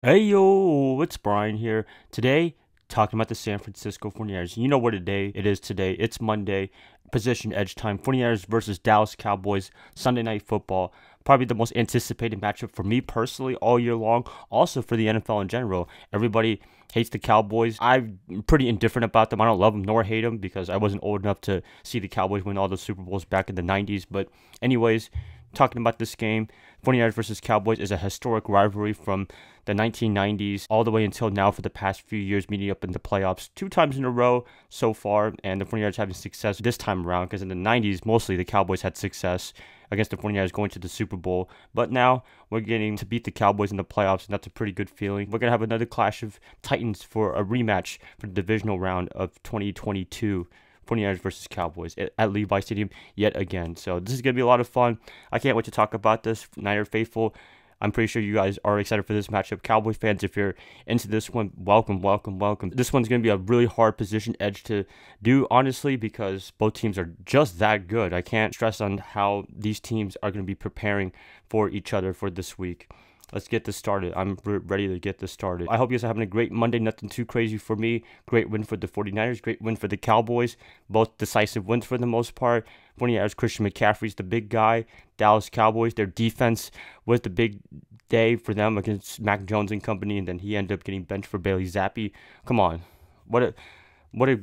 Hey yo, it's Brian here. Today, talking about the San Francisco 49ers. You know what a day it is today. It's Monday, position edge time. 49ers versus Dallas Cowboys, Sunday Night Football. Probably the most anticipated matchup for me personally all year long, also for the NFL in general. Everybody hates the Cowboys. I'm pretty indifferent about them. I don't love them nor hate them because I wasn't old enough to see the Cowboys win all the Super Bowls back in the 90s. But anyways, talking about this game, 49ers versus Cowboys is a historic rivalry from the 1990s all the way until now for the past few years, meeting up in the playoffs 2 times in a row so far, and the 49ers having success this time around because in the 90s, mostly the Cowboys had success against the 49ers going to the Super Bowl, but now we're getting to beat the Cowboys in the playoffs, and that's a pretty good feeling. We're going to have another clash of Titans for a rematch for the divisional round of 2022. 49ers versus Cowboys at Levi Stadium yet again. So this is going to be a lot of fun. I can't wait to talk about this. Niner faithful, I'm pretty sure you guys are excited for this matchup. Cowboy fans, if you're into this one, welcome, welcome, welcome. This one's going to be a really hard position edge to do, honestly, because both teams are just that good. I can't stress on how these teams are going to be preparing for each other for this week. Let's get this started. I'm ready to get this started. I hope you guys are having a great Monday. Nothing too crazy for me. Great win for the 49ers. Great win for the Cowboys. Both decisive wins for the most part. 49ers, Christian McCaffrey's the big guy. Dallas Cowboys, their defense was the big day for them against Mac Jones and company, and then he ended up getting benched for Bailey Zappi. Come on. What a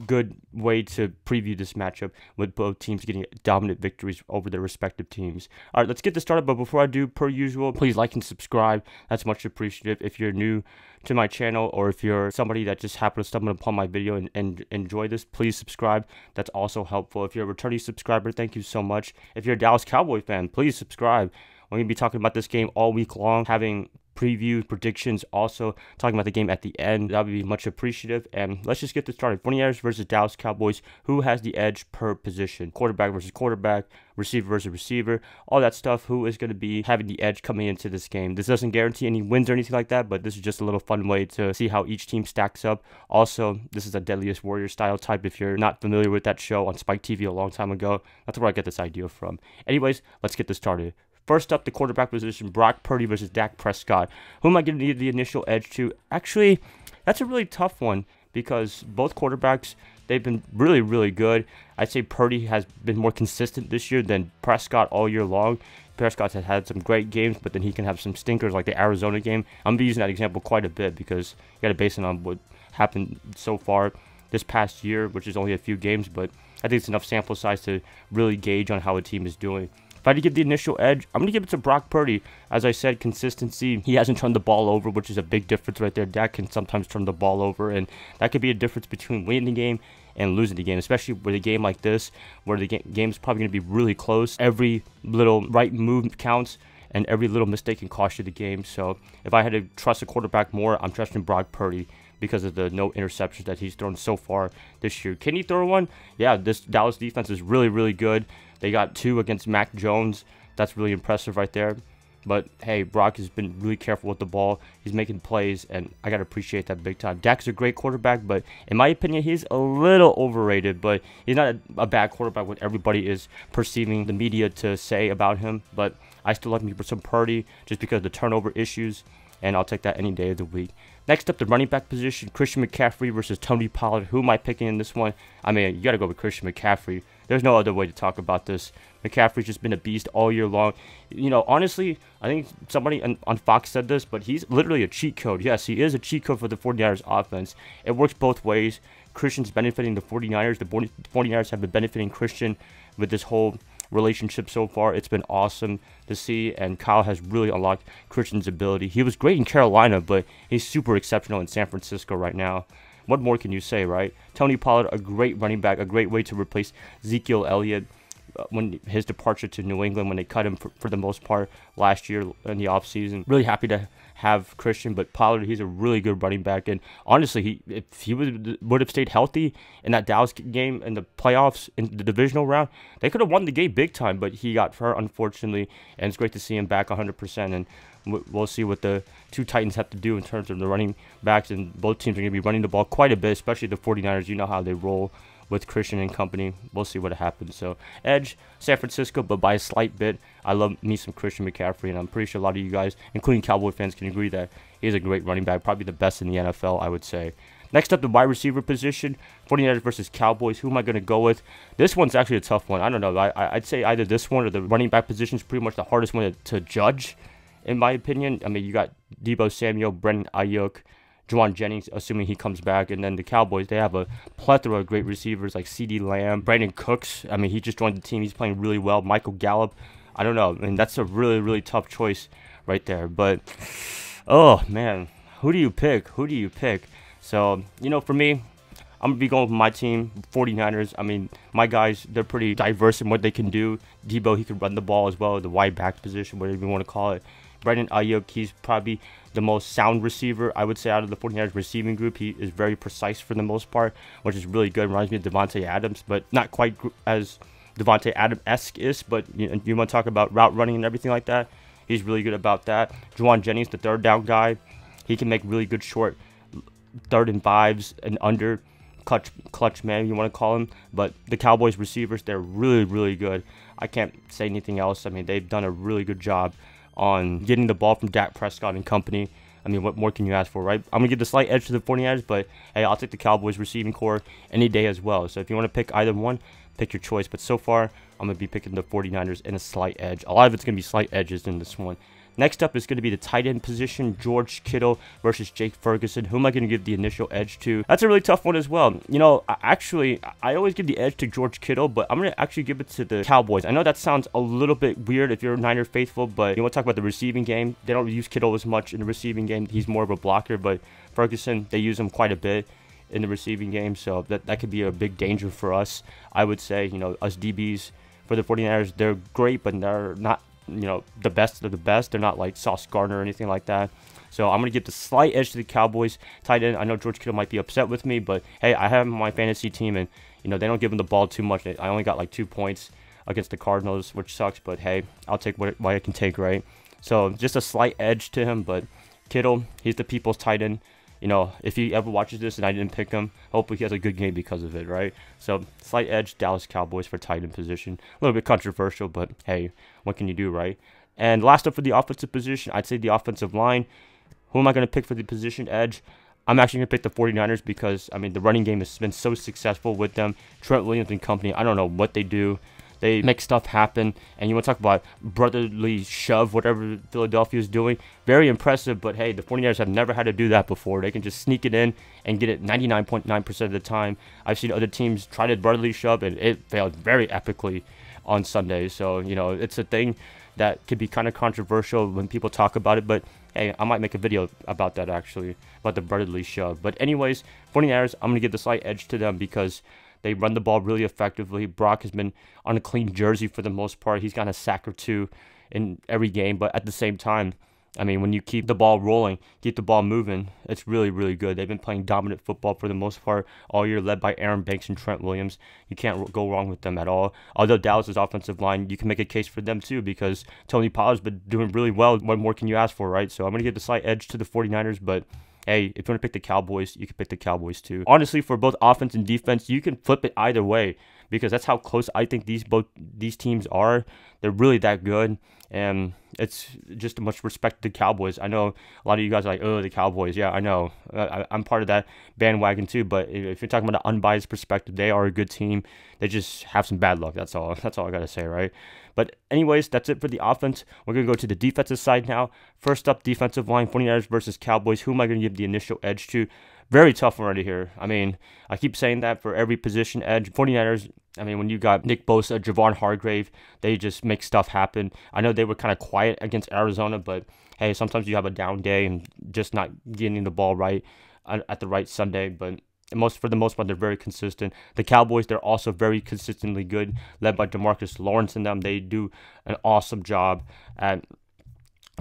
good way to preview this matchup with both teams getting dominant victories over their respective teams. All right, let's get this started. But before I do, per usual, please like and subscribe. That's much appreciated. If you're new to my channel or if you're somebody that just happened to stumble upon my video and enjoy this, please subscribe. That's also helpful. If you're a returning subscriber, thank you so much. If you're a Dallas Cowboy fan, please subscribe. We're going to be talking about this game all week long, having preview predictions, also talking about the game at the end. That would be much appreciative. And let's just get this started. 49ers versus Dallas Cowboys. Who has the edge per position? Quarterback versus quarterback, receiver versus receiver, all that stuff. Who is going to be having the edge coming into this game? This doesn't guarantee any wins or anything like that, but this is just a little fun way to see how each team stacks up. Also, this is a Deadliest Warrior style type. If you're not familiar with that show on Spike TV a long time ago, that's where I get this idea from. Anyways, let's get this started. First up, the quarterback position, Brock Purdy versus Dak Prescott. Who am I going to need the initial edge to? Actually, that's a really tough one because both quarterbacks, they've been really, really good. I'd say Purdy has been more consistent this year than Prescott all year long. Prescott has had some great games, but then he can have some stinkers like the Arizona game. I'm going to be using that example quite a bit because you got to base it on what happened so far this past year, which is only a few games, but I think it's enough sample size to really gauge on how a team is doing. If I had to give the initial edge, I'm going to give it to Brock Purdy. As I said, consistency. He hasn't turned the ball over, which is a big difference right there. Dak can sometimes turn the ball over, and that could be a difference between winning the game and losing the game, especially with a game like this, where the game's probably going to be really close. Every little right move counts, and every little mistake can cost you the game. So if I had to trust a quarterback more, I'm trusting Brock Purdy because of the no interceptions that he's thrown so far this year. Can he throw one? Yeah, this Dallas defense is really, really good. They got 2 against Mac Jones. That's really impressive right there. But, hey, Brock has been really careful with the ball. He's making plays, and I got to appreciate that big time. Dak's a great quarterback, but in my opinion, he's a little overrated. But he's not a bad quarterback, what everybody is perceiving the media to say about him. But I still like him for some Purdy just because of the turnover issues, and I'll take that any day of the week. Next up, the running back position, Christian McCaffrey versus Tony Pollard. Who am I picking in this one? I mean, you got to go with Christian McCaffrey. There's no other way to talk about this. McCaffrey's just been a beast all year long. You know, honestly, I think somebody on Fox said this, but he's literally a cheat code. Yes, he is a cheat code for the 49ers offense. It works both ways. Christian's benefiting the 49ers. The 49ers have been benefiting Christian with this whole relationship so far. It's been awesome to see, and Kyle has really unlocked Christian's ability. He was great in Carolina, but he's super exceptional in San Francisco right now. What more can you say, right? Tony Pollard, a great running back, a great way to replace Ezekiel Elliott when his departure to New England, when they cut him for the most part last year in the offseason. Really happy to have Christian, but Pollard, he's a really good running back. And honestly, if he would have stayed healthy in that Dallas game in the playoffs, in the divisional round, they could have won the game big time, but he got hurt, unfortunately, and it's great to see him back 100%. And we'll see what the 2 Titans have to do in terms of the running backs, and both teams are going to be running the ball quite a bit, especially the 49ers. You know how they roll with Christian and company. We'll see what happens. So edge San Francisco, but by a slight bit. I love me some Christian McCaffrey, and I'm pretty sure a lot of you guys, including Cowboy fans, can agree that he's a great running back, probably the best in the NFL, I would say. Next up, the wide receiver position, 49ers versus Cowboys. Who am I going to go with? This one's actually a tough one. I don't know. I'd say either this one or the running back position is pretty much the hardest one to judge, in my opinion. I mean, you got Deebo Samuel, Brendan Ayuk, Juwan Jennings, assuming he comes back. And then the Cowboys, they have a plethora of great receivers like CeeDee Lamb, Brandon Cooks. I mean, he just joined the team. He's playing really well. Michael Gallup. I don't know. I mean, that's a really, really tough choice right there. But, oh, man. Who do you pick? Who do you pick? So, for me, I'm going to be going with my team, 49ers. I mean, my guys, they're pretty diverse in what they can do. Deebo, he can run the ball as well, the wide back position, whatever you want to call it. Brandon Ayuk, he's probably the most sound receiver, I would say, out of the 49ers receiving group. He is very precise for the most part, which is really good. Reminds me of Devontae Adams, but not quite as Devontae Adams-esque is. But you want to talk about route running and everything like that. He's really good about that. Juwan Jennings, the third down guy, he can make really good short 3rd and 5s and under clutch man, you want to call him. But the Cowboys receivers, they're really, really good. I can't say anything else. I mean, they've done a really good job on getting the ball from Dak Prescott and company. I mean, what more can you ask for, right? I'm going to give the slight edge to the 49ers, but hey, I'll take the Cowboys receiving core any day as well. So if you want to pick either one, pick your choice. But so far, I'm going to be picking the 49ers in a slight edge. A lot of it's going to be slight edges in this one. Next up is going to be the tight end position, George Kittle versus Jake Ferguson. Who am I going to give the initial edge to? That's a really tough one as well. I always give the edge to George Kittle, but I'm going to actually give it to the Cowboys. I know that sounds a little bit weird if you're a Niner faithful, but you want to talk about the receiving game. They don't use Kittle as much in the receiving game. He's more of a blocker, but Ferguson, they use him quite a bit in the receiving game, so that could be a big danger for us. I would say, us DBs for the 49ers, they're great, but they're not the best of the best. They're not like Sauce Gardner or anything like that. So I'm going to give the slight edge to the Cowboys tight end. I know George Kittle might be upset with me, but hey, I have him on my fantasy team, and they don't give him the ball too much. I only got like 2 points against the Cardinals, which sucks, but hey, I'll take what I can take, right? So just a slight edge to him, but Kittle, he's the people's tight end. If he ever watches this and I didn't pick him, hopefully he has a good game because of it, right? So, slight edge, Dallas Cowboys for tight end position. A little bit controversial, but hey, what can you do, right? And last up for the offensive position, I'd say the offensive line. Who am I going to pick for the position edge? I'm actually going to pick the 49ers because, I mean, the running game has been so successful with them. Trent Williams and company, I don't know what they do. They make stuff happen, and you want to talk about brotherly shove, whatever Philadelphia is doing. Very impressive, but hey, the 49ers have never had to do that before. They can just sneak it in and get it 99.9% of the time. I've seen other teams try to brotherly shove, and it failed very epically on Sunday. So, it's a thing that could be kind of controversial when people talk about it, but hey, I might make a video about that actually, about the brotherly shove. But anyways, 49ers, I'm going to give the slight edge to them because they run the ball really effectively. Brock has been on a clean jersey for the most part. He's got a sack or two in every game. But at the same time, I mean, when you keep the ball rolling, keep the ball moving, it's really, really good. They've been playing dominant football for the most part all year, led by Aaron Banks and Trent Williams. You can't go wrong with them at all. Although Dallas' offensive line, you can make a case for them too because Tony Pollard's been doing really well. What more can you ask for, right? So I'm going to give the slight edge to the 49ers, but hey, if you want to pick the Cowboys, you can pick the Cowboys too. Honestly, for both offense and defense, you can flip it either way because that's how close I think these teams are. They're really that good, and it's just much respect to the Cowboys. I know a lot of you guys are like, oh, the Cowboys. Yeah, I know. I'm part of that bandwagon too, but if you're talking about an unbiased perspective, they are a good team. They just have some bad luck. That's all I got to say, right? But anyways, that's it for the offense. We're going to go to the defensive side now. First up, defensive line, 49ers versus Cowboys. Who am I going to give the initial edge to? Very tough one right here. I mean, I keep saying that for every position edge. 49ers, I mean, when you got Nick Bosa, Javon Hargrave, they just make stuff happen. I know they were kind of quiet against Arizona, but hey, sometimes you have a down day and just not getting the ball right at the right Sunday. But for the most part, they're very consistent. The Cowboys, they're also very consistently good, led by DeMarcus Lawrence and them. They do an awesome job at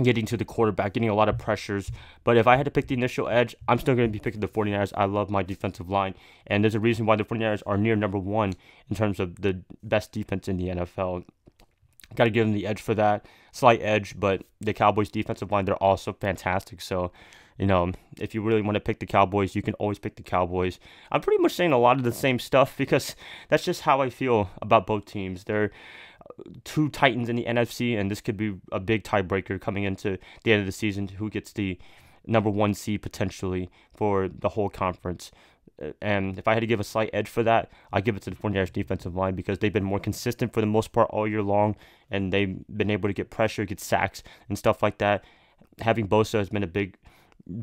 getting to the quarterback, getting a lot of pressures. But if I had to pick the initial edge, I'm still going to be picking the 49ers. I love my defensive line, and there's a reason why the 49ers are near number one in terms of the best defense in the NFL. Got to give them the edge for that. Slight edge, but the Cowboys defensive line, they're also fantastic. So if you really want to pick the Cowboys, you can always pick the Cowboys. I'm pretty much saying a lot of the same stuff because that's just how I feel about both teams. They're two titans in the NFC, and this could be a big tiebreaker coming into the end of the season. Who gets the number 1 seed potentially for the whole conference? And if I had to give a slight edge for that, I'd give it to the 49ers defensive line because they've been more consistent for the most part all year long, and they've been able to get pressure, get sacks, and stuff like that. Having Bosa has been a big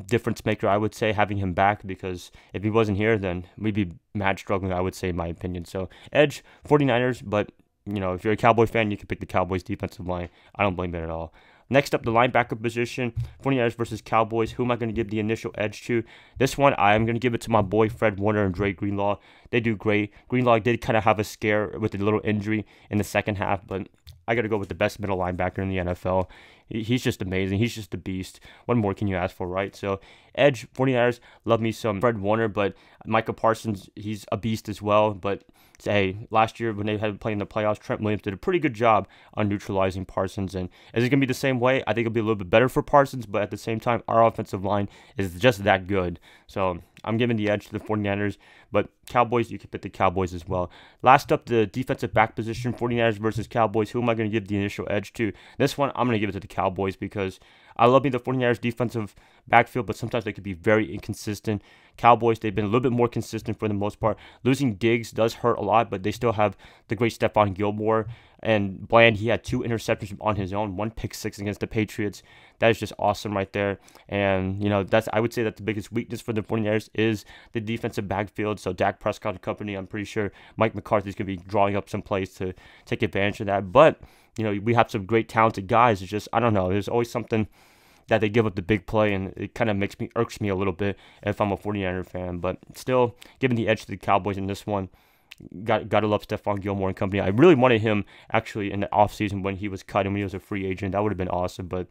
difference maker, I would say, having him back, because if he wasn't here, then we'd be mad struggling, I would say, in my opinion. So, edge, 49ers, but, if you're a Cowboy fan, you can pick the Cowboys defensive line. I don't blame it at all. Next up, the linebacker position, 49ers versus Cowboys. Who am I going to give the initial edge to? This one, I'm going to give it to my boy Fred Warner and Dre Greenlaw. They do great. Greenlaw did kind of have a scare with a little injury in the second half, but I got to go with the best middle linebacker in the NFL. He's just amazing. He's just a beast. What more can you ask for, right? So, edge, 49ers, love me some Fred Warner, but Micah Parsons, he's a beast as well. But, hey, last year when they had to play in the playoffs, Trent Williams did a pretty good job on neutralizing Parsons. And is it going to be the same way? I think it'll be a little bit better for Parsons, but at the same time, our offensive line is just that good. So, I'm giving the edge to the 49ers, but Cowboys, you can pick the Cowboys as well. Last up, the defensive back position, 49ers versus Cowboys. Who am I going to give the initial edge to? This one, I'm going to give it to the Cowboys because I love me the 49ers defensive backfield, but sometimes they could be very inconsistent. Cowboys, they've been a little bit more consistent for the most part. Losing Diggs does hurt a lot, but they still have the great Stephon Gilmore. And Bland, he had 2 interceptions on his own, 1 pick 6 against the Patriots. That is just awesome right there. And, I would say that the biggest weakness for the 49ers is the defensive backfield. So Dak Prescott and company, I'm pretty sure Mike McCarthy's going to be drawing up some plays to take advantage of that. But, we have some great talented guys. It's just, I don't know, there's always something that they give up the big play, and it kind of irks me a little bit if I'm a 49er fan. But still, giving the edge to the Cowboys in this one. Gotta love Stephon Gilmore and company. I really wanted him actually in the offseason when he was cut and when he was a free agent. That would have been awesome, but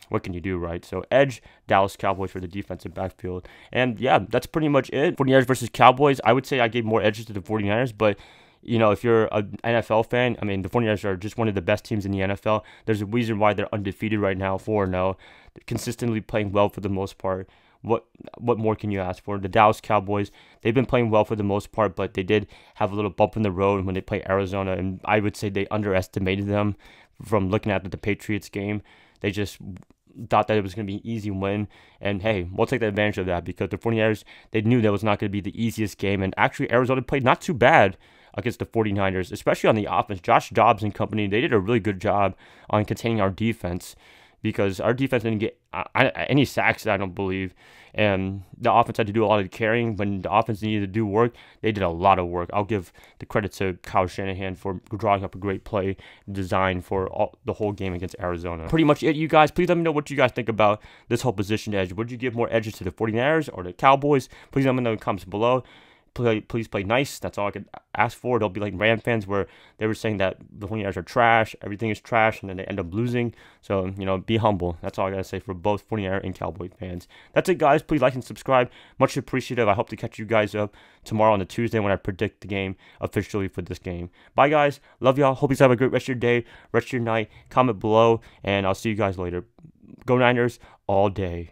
what can you do, right? So, edge, Dallas Cowboys for the defensive backfield. And, yeah, that's pretty much it. 49ers versus Cowboys, I would say I gave more edges to the 49ers, but, if you're an NFL fan, I mean, the 49ers are just one of the best teams in the NFL. There's a reason why they're undefeated right now, 4-0, consistently playing well for the most part. What more can you ask for? The Dallas Cowboys, they've been playing well for the most part, but they did have a little bump in the road when they played Arizona, and I would say they underestimated them from looking at the Patriots game. They just thought that it was going to be an easy win, and hey, we'll take the advantage of that because the 49ers, they knew that was not going to be the easiest game, and actually Arizona played not too bad against the 49ers, especially on the offense. Josh Dobbs and company, they did a really good job on containing our defense, because our defense didn't get any sacks, I don't believe. And the offense had to do a lot of the carrying. When the offense needed to do work, they did a lot of work. I'll give the credit to Kyle Shanahan for drawing up a great play design for the whole game against Arizona. Pretty much it, you guys. Please let me know what you guys think about this whole position edge. Would you give more edges to the 49ers or the Cowboys? Please let me know in the comments below. Please play nice. That's all I could ask for. They'll be like Ram fans where they were saying that the 49ers are trash, everything is trash, and then they end up losing. So, be humble. That's all I got to say for both 49er and Cowboy fans. That's it, guys. Please like and subscribe. Much appreciative. I hope to catch you guys up tomorrow on the Tuesday when I predict the game officially for this game. Bye, guys. Love y'all. Hope you have a great rest of your day, rest of your night. Comment below, and I'll see you guys later. Go Niners all day.